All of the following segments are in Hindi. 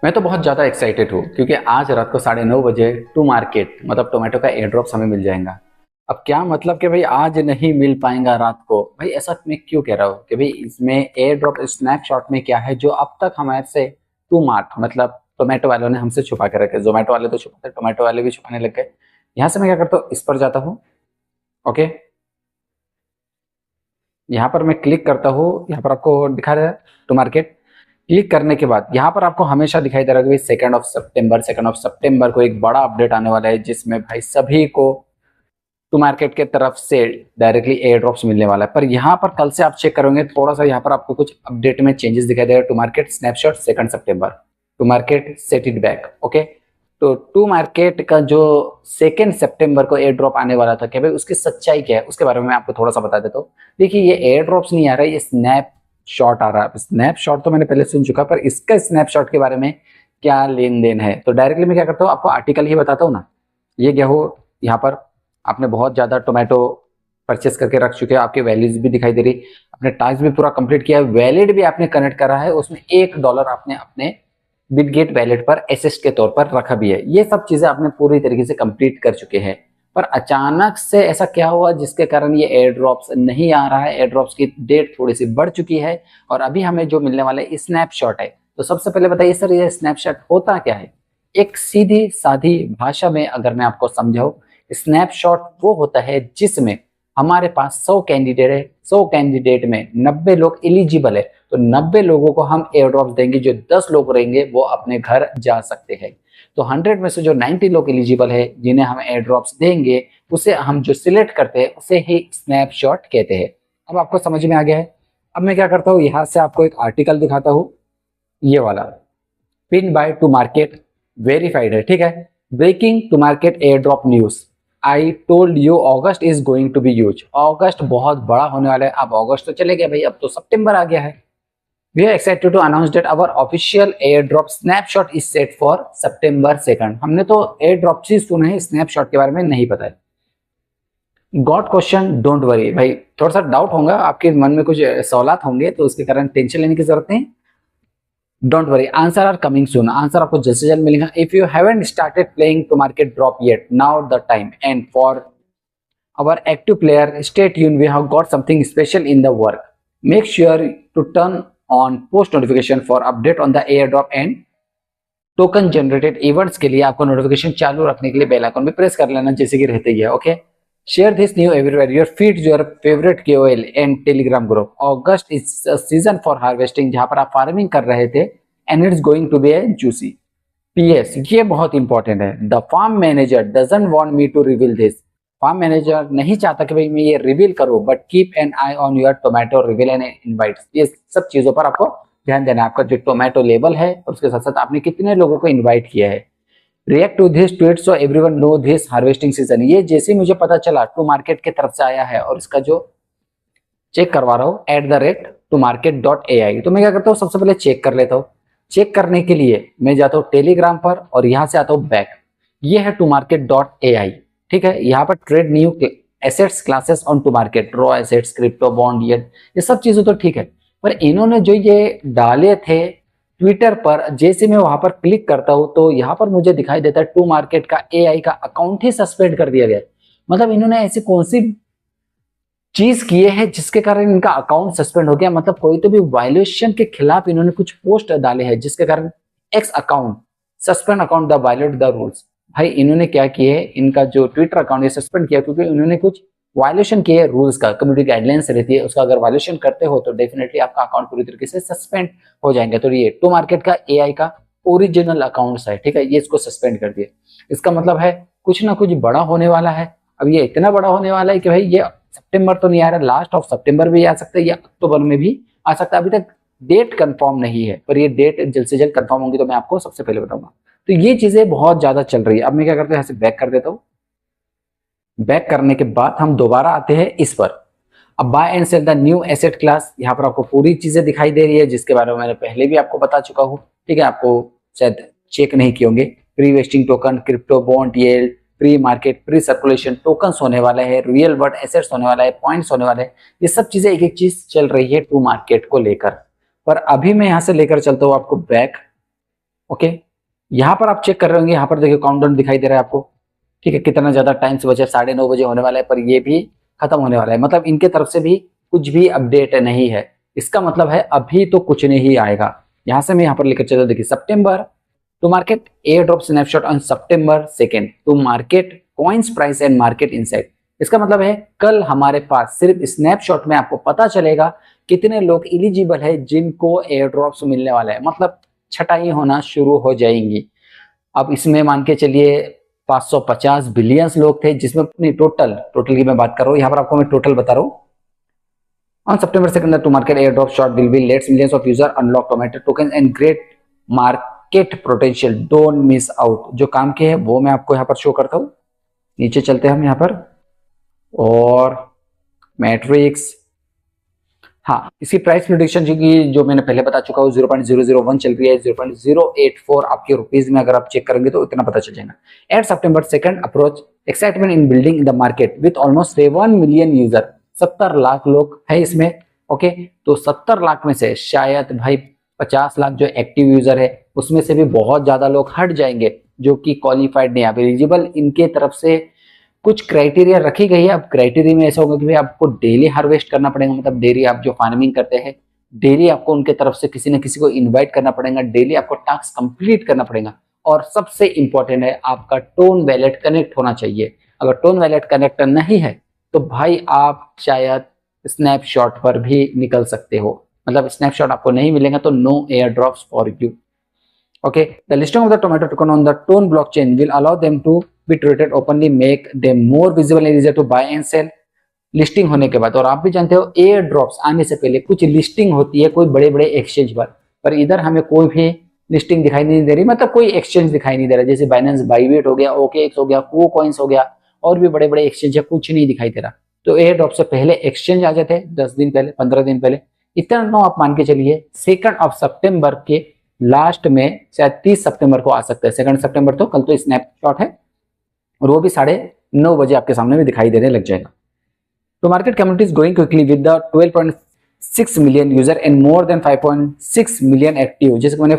मैं तो बहुत ज़्यादा एक्साइटेड हूँ क्योंकि आज रात को 9:30 बजे टू मार्केट मतलब टोमेटो का एयर ड्रॉप्स हमें मिल जाएगा। अब क्या मतलब कि भाई आज नहीं मिल पाएगा रात को, भाई ऐसा मैं क्यों कह रहा हूँ कि भाई इसमें एयर ड्रॉप स्नैपशॉट में क्या है जो अब तक हमारे से टू मार्क मतलब टोमेटो वालों ने हमसे छुपा के रखे। जोमेटो वाले तो छुपाते, टोमेटो वाले भी छुपाने लग गए। यहाँ से मैं क्या करता हूँ, इस पर जाता हूँ। ओके, यहाँ पर मैं क्लिक करता हूँ। यहाँ पर आपको दिखा रहा है टू मार्केट। क्लिक करने के बाद यहाँ पर आपको हमेशा दिखाई दे रहा है कि 2 सितंबर को एक बड़ा अपडेट आने वाला है जिसमें भाई सभी को टू मार्केट के तरफ से डायरेक्टली एयर ड्रॉप्स मिलने वाला है। पर यहाँ पर कल से आप चेक करोगे थोड़ा सा यहाँ पर आपको कुछ अपडेट में चेंजेस दिखाई देगा। टू मार्केट स्नैपशॉट 2 सितंबर, Tomarket set it back. Okay, तो टू मार्केट का जो 2 सितंबर को एयर ड्रॉप आने वाला था, क्या भाई उसकी सच्चाई क्या है उसके बारे में मैं आपको थोड़ा सा बता देता हूँ। देखिए, ये एयर ड्रॉप्स नहीं आ रहा है, ये स्नैप शॉट आ रहा है। स्नैपशॉट तो मैंने पहले सुन चुका, पर इसका स्नैपशॉट के बारे में क्या लेन देन है तो डायरेक्टली मैं क्या करता हूँ, आपको आर्टिकल ही बताता हूँ ना। ये क्या हो, यहाँ पर आपने बहुत ज़्यादा टोमेटो परचेस करके रख चुके हैं, आपके वैल्यूज भी दिखाई दे रही, आपने टास्क भी पूरा कंप्लीट किया है, वैलिड भी आपने कनेक्ट करा है, उसमें $1 आपने अपने बिटगेट वैलेट पर एसेस्ट के तौर पर रखा भी है। ये सब चीज़ें आपने पूरी तरीके से कंप्लीट कर चुके हैं। पर अचानक से ऐसा क्या हुआ जिसके कारण ये एयर ड्रॉप्स नहीं आ रहा है। एयर ड्रॉप्स की डेट थोड़ी सी बढ़ चुकी है और अभी हमें जो मिलने वाला है स्नैपशॉट है। तो सबसे पहले बताइए सर, ये स्नैपशॉट होता क्या है? एक सीधी साधी भाषा में अगर मैं आपको समझाऊं, स्नैपशॉट वो होता है जिसमें हमारे पास 100 कैंडिडेट है, 100 कैंडिडेट में 90 लोग एलिजिबल है, तो 90 लोगों को हम एयर ड्रॉप्स देंगे। जो 10 लोग रहेंगे वो अपने घर जा सकते हैं। तो 100 में से जो 90 लोग एलिजिबल है जिन्हें हम एयर ड्रॉप्स देंगे, उसे हम जो सिलेक्ट करते हैं उसे ही स्नैपशॉट कहते हैं। अब आपको समझ में आ गया है। अब मैं क्या करता हूँ, यहाँ से आपको एक आर्टिकल दिखाता हूँ, ये वाला pin by Tomarket verified है, ठीक है। Breaking Tomarket airdrop news, I told you August is going to be huge. अगस्त बहुत बड़ा होने वाला है। अब अगस्त तो चले गया भाई, अब तो सितंबर आ गया है। We are excited to announce that our official airdrop snapshot is set for September 2। हमने तो एयर ड्रॉप ही सुना है, स्नैपशॉट के बारे में नहीं पता है। Got question, don't worry. भाई थोड़ा सा डाउट होगा आपके मन में, कुछ सवालात होंगे तो उसके कारण टेंशन लेने की जरूरत नहीं। Don't worry, answer are coming soon. Answer आपको जल्द से जल्द मिलेगा। If you haven't started playing Tomarket drop yet, now the time. And for our active player, stay tuned, we have got something special in the work. Make sure to turn on post notification for update on the airdrop and token generated events के लिए आपको नोटिफिकेशन चालू रखने के लिए बेल आइकन भी प्रेस कर लेना जैसे कि रहते ही है। Okay, share this new everywhere, your feed your favourite KOL and Telegram group. August is season for harvesting, जहां पर आप फार्मिंग कर रहे थे, and it's going to be a juicy. PS, ये बहुत इंपॉर्टेंट है। The farm manager doesn't want me to reveal this. Farm manager नहीं चाहता कि भाई मैं ये रिवील करूं, but keep an eye on your tomato reveal and invites. ये सब चीजों पर आपको ध्यान देना है। आपका जो टोमेटो लेबल है और उसके साथ साथ आपने कितने लोगों को इनवाइट किया है। React to this tweet so everyone know this harvesting season. ये जैसे मुझे पता चला टू मार्केट की तरफ से आया है और इसका जो चेक करवा रहा हूँ @tomarket.ai, तो मैं क्या करता हूँ, सबसे पहले चेक कर लेता हूँ। चेक करने के लिए मैं जाता हूँ टेलीग्राम पर और यहाँ से आता हूँ बैक। ये है tomarket.ai, ठीक है। यहाँ पर trade new assets classes on Tomarket, raw assets, crypto, bond, ये सब चीजें तो ठीक है, पर इन्होंने जो ये डाले थे ट्विटर पर, जैसे मैं वहां पर क्लिक करता हूं तो यहाँ पर मुझे दिखाई देता है टू मार्केट का AI का अकाउंट ही सस्पेंड कर दिया गया। मतलब इन्होंने ऐसी कौन सी चीज किए है जिसके कारण इनका अकाउंट सस्पेंड हो गया। मतलब कोई तो भी वायलेशन के खिलाफ इन्होंने कुछ पोस्ट डाले हैं जिसके कारण x account suspend account the violate the rules. भाई इन्होंने क्या किया है, इनका जो ट्विटर अकाउंट है सस्पेंड किया क्योंकि इन्होंने कुछ वायलेशन किए है रूल्स का। कम्युनिटी गाइडलाइंस रहती है, उसका अगर वायलेशन करते हो तो डेफिनेटली आपका अकाउंट पूरी तरीके से सस्पेंड हो जाएंगे। तो ये टू मार्केट का AI का ओरिजिनल अकाउंट है, ठीक है, ये इसको सस्पेंड कर दिया। इसका मतलब है कुछ ना कुछ बड़ा होने वाला है। अब ये इतना बड़ा होने वाला है कि भाई ये सितंबर तो नहीं आ रहा, लास्ट ऑफ सितंबर भी आ सकता है या अक्टूबर में भी आ सकता है। अभी तक डेट कंफर्म नहीं है, पर ये डेट जल्द से जल्द कंफर्म होगी तो मैं आपको सबसे पहले बताऊंगा। तो ये चीजें बहुत ज्यादा चल रही है। अब मैं क्या करता हूँ, यहाँ से बैक कर देता हूँ। बैक करने के बाद हम दोबारा आते हैं इस पर। अब buy and sell the new asset class, यहाँ पर आपको पूरी चीजें दिखाई दे रही है जिसके बारे में मैंने पहले भी आपको बता चुका हूँ, ठीक है। आपको शायद चेक नहीं किए होंगे। Pre vesting token, crypto, bond, yield, pre market, pre circulation tokens होने वाले हैं, रियल वर्ल्ड एसेट्स होने वाला है, पॉइंट्स होने वाले हैं। ये सब चीजें एक एक चीज चल रही है टू मार्केट को लेकर। पर अभी मैं यहाँ से लेकर चलता हूँ आपको बैक। ओके, यहाँ पर आप चेक कर रहे होंगे, यहाँ पर देखिए काउंटडाउन दिखाई दे रहा है आपको, ठीक है, कितना ज्यादा टाइम से बचा, 9:30 बजे होने वाला है, पर ये भी खत्म होने वाला है, मतलब इनके तरफ से भी कुछ भी अपडेट नहीं है। इसका मतलब है अभी तो कुछ नहीं आएगा। यहाँ से मैं यहाँ पर लेकर चलता, देखिए September Tomarket airdrop snapshot on September 2 Tomarket coins price and market insight. इसका मतलब है कल हमारे पास सिर्फ स्नैपशॉट में आपको पता चलेगा कितने लोग एलिजिबल है जिनको एयर ड्रॉप्स मिलने वाला है, मतलब छटाई होना शुरू हो जाएंगी। अब इसमें मान के चलिए 550 बिलियन लोग थे, जिसमें अपनी टोटल की मैं बात कर रहा हूँ, यहाँ पर आपको मैं टोटल बता रहा हूँ। On September 2nd, to market airdrop shot will be lets millions of user unlock tomato tokens and great market potential. Don't miss out. जो काम के है वो मैं आपको यहाँ पर शो करता हूँ। नीचे चलते हैं हम यहाँ पर, और मैट्रिक्स, हाँ, इसकी प्राइस प्रेडिक्शन जो मैंने पहले बता चुका हूँ 0.001 चल रही है, 0.084 आपके रुपीज में अगर आप चेक करेंगे तो इतना पता चल जाएगा। At September 2 approach excitement in building in the market with almost 7 million user, 70 lakh लोग है इसमें। ओके, तो 70 लाख में से शायद भाई 50 लाख जो एक्टिव यूजर है उसमें से भी बहुत ज्यादा लोग हट जाएंगे जो कि क्वालिफाइड नहीं, आप एलिजिबल, इनके तरफ से कुछ क्राइटेरिया रखी गई है। अब क्राइटेरिया में ऐसा होगा कि भाई आपको डेली हार्वेस्ट करना पड़ेगा, मतलब डेली आप जो फार्मिंग करते हैं डेली आपको उनके तरफ से किसी न किसी को इनवाइट करना पड़ेगा, डेली आपको टास्क कंप्लीट करना पड़ेगा, और सबसे इंपॉर्टेंट है आपका टोन वैलेट कनेक्ट होना चाहिए। अगर टोन वैलेट कनेक्ट नहीं है तो भाई आप शायद स्नैपशॉट पर भी निकल सकते हो, मतलब स्नैपशॉट आपको नहीं मिलेगा तो no air drops for you. Okay, the listing of the tomato token on the Tone blockchain will allow them to be traded openly, make them more visible and easier to buy and sell. Listing होने के बाद, और आप भी जानते हो एयर ड्रॉप्स आने से पहले कुछ लिस्टिंग होती है कोई बड़े बड़े एक्सचेंज पर इधर हमें कोई भी लिस्टिंग दिखाई नहीं दे रही, मतलब कोई एक्सचेंज दिखाई नहीं दे रहा, जैसे बाइनेंस बाईबिट हो गया, OKX हो गया, KuCoins हो गया, और भी बड़े बड़े एक्सचेंज है, कुछ नहीं दिखाई दे रहा। तो एयर ड्रॉप से पहले एक्सचेंज आ जाते हैं 10 दिन पहले, 15 दिन पहले, इतना आप मान के चलिए 2 सितंबर के लास्ट में शायद 30 सितंबर को आ सकता है। 2 सितंबर तो कल तो स्नैपशॉट है, और वो भी 9:30 बजे आपके सामने में दिखाई देने लग जाएगा। तो market community is growing quickly with the 12.6 million user and more than 5.6 million active. जैसे मैंने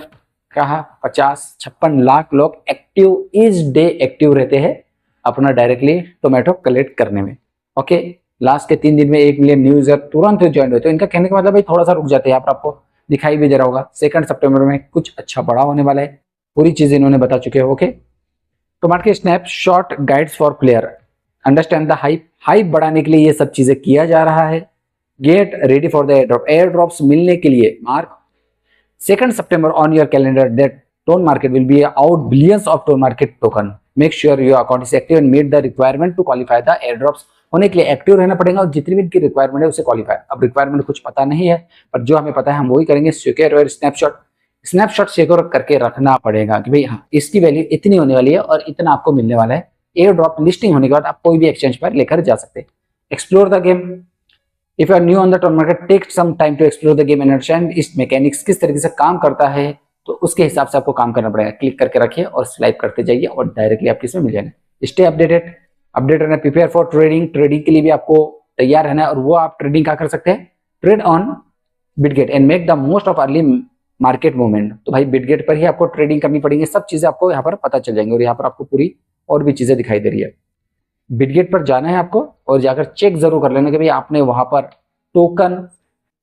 कहा 56 लाख लोग एक्टिव इस डे एक्टिव रहते हैं अपना डायरेक्टली टोमेटो कलेक्ट करने में। ओके, लास्ट के 3 दिन में 1 मिलियन न्यू यूजर तुरंत ज्वाइन हुए, तो इनका कहने का मतलब भाई थोड़ा सा रुक जाते हैं। यहाँ पर आपको दिखाई भी दे रहा होगा 2 सितंबर में कुछ अच्छा बड़ा होने वाला है, पूरी चीज इन्होंने बता चुके हैं। ओके, तो market snapshot guides for player, understand the hype बढ़ाने के लिए ये सब चीजें किया जा रहा है। Get ready for the air drops मिलने के लिए mark 2 September on your calendar that Tomarket will be out billions of Tomarket token. Make sure your account is active and meet the requirement to qualify the air drops. होने के लिए एक्टिव रहना पड़ेगा और जितनी भी इनकी रिक्वायरमेंट है उसे क्वालिफाई। अब रिक्वायरमेंट कुछ पता नहीं है, पर जो हमें पता है हम वही करेंगे। सिक्योर और स्नैपशॉट सिक्योर करके रखना पड़ेगा कि भाई हाँ, इसकी वैल्यू इतनी होने वाली है और इतना आपको मिलने वाला है। एयर ड्रॉप लिस्टिंग होने के बाद आप कोई भी एक्सचेंज पर लेकर जा सकते हैं। Explore the game, if you are new on the Tomarket take some time to explore the game and understand इस मैकेनिक्स, किस तरीके से काम करता है, तो उसके हिसाब से आपको काम करना पड़ेगा। क्लिक करके रखिए और स्वाइप करते जाइए और डायरेक्टली आपको इसमें मिल जाएगा। स्टे अपडेट रहना, प्रिपेयर फॉर ट्रेडिंग के लिए भी आपको तैयार रहना है, और वो आप ट्रेडिंग क्या कर सकते हैं, trade on Bitget and make the most of early market movement. तो भाई बिटगेट पर ही आपको ट्रेडिंग करनी पड़ेगी, सब चीजें आपको यहाँ पर पता चल जाएंगी, और यहाँ पर आपको पूरी और भी चीजें दिखाई दे रही है। बिटगेट पर जाना है आपको और जाकर चेक जरूर कर लेना कि भाई आपने वहां पर टोकन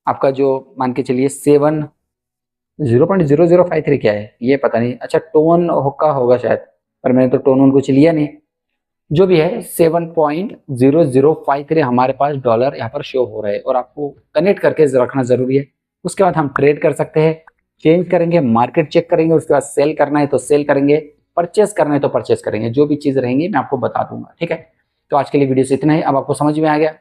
आपका जो मान के चलिए 0.0053 क्या है ये पता नहीं, अच्छा टोन का होगा शायद, पर मैंने तो टोन कुछ लिया नहीं। जो भी है 7.0053 हमारे पास डॉलर यहाँ पर शो हो रहा है, और आपको कनेक्ट करके रखना जरूरी है। उसके बाद हम ट्रेड कर सकते हैं, चेंज करेंगे, मार्केट चेक करेंगे, उसके बाद सेल करना है तो सेल करेंगे, परचेस करना है तो परचेस करेंगे। जो भी चीज रहेंगी मैं आपको बता दूंगा, ठीक है। तो आज के लिए वीडियो से इतना ही। अब आपको समझ में आ गया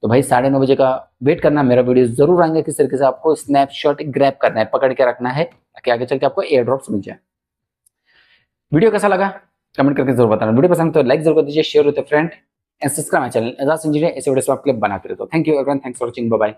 तो भाई 9:30 बजे का वेट करना, मेरा वीडियो जरूर आएंगे। किस तरीके से आपको स्नैपशॉट ग्रैब करना है, पकड़ के रखना है, ताकि आगे चल के आपको एयर ड्रॉप्स मिल जाए। वीडियो कैसा लगा कमेंट करके जरूर बताना। वीडियो पसंद तो लाइक जरूर कर दीजिए, share with friend and subscribe my channel Ejaz engineer. ऐसे वीडियोस आपके लिए बनाते रहता हूं। Thank you everyone, thanks for watching, bye bye.